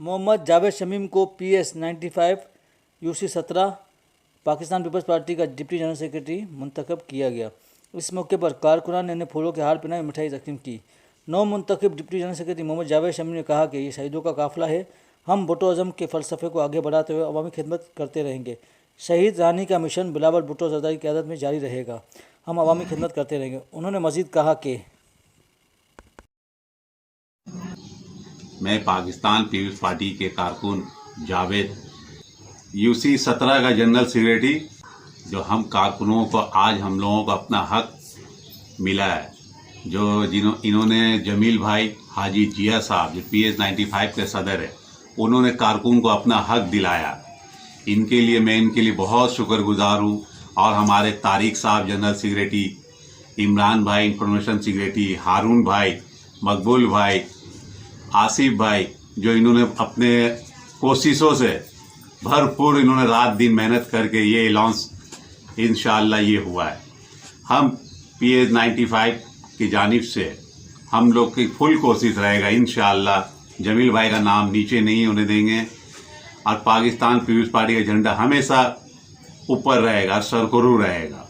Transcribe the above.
मोहम्मद जावेद शमीम को PS 95 UC 17 Pakistan Peoples Party का deputy general secretary मुंतखब किया गया। इस मौके पर कारकुनान ने उन्हें फूलों के हार पहनाए, मिठाई तकसीम की। नौ मुंतखब deputy general secretary Mohammad Javed Shamim ने कहा कि ये शहीदों का काफिला है। हम भुट्टो अज़म के फ़लसफ़े को आगे बढ़ाते हुए अवामी खिदमत करते रहेंगे। शहीद रानी का मिशन बिलावल भुट्टो ज़रदारी की क़यादत में जारी रहेगा। हम अवामी खिदमत करते रहेंगे। उन्होंने मज़ीद कहा कि मैं पाकिस्तान पीपल्स पार्टी के कारकुन जावेद UC 17 का जनरल सेक्रेटरी, जो हम कारकुनों को आज हम लोगों को अपना हक मिला है, जो इन्होंने जमील भाई हाजी जिया साहब जो PS 95 के सदर है, उन्होंने कारकुन को अपना हक दिलाया। इनके लिए मैं इनके लिए बहुत शुक्रगुजार हूँ। और हमारे तारिक साहब जनरल सेक्रेटरी, इमरान भाई इंफॉर्मेशन सेक्रेटरी, हारून भाई, मकबूल भाई, आसिफ भाई, जो इन्होंने अपने कोशिशों से भरपूर इन्होंने रात दिन मेहनत करके ये लॉन्च इंशाअल्लाह ये हुआ है। हम PS 95 की जानिब से हम लोग की फुल कोशिश रहेगा इंशाअल्लाह जमील भाई का नाम नीचे नहीं होने देंगे और पाकिस्तान पीपल्स पार्टी का झंडा हमेशा ऊपर रहेगा, सरकरू रहेगा।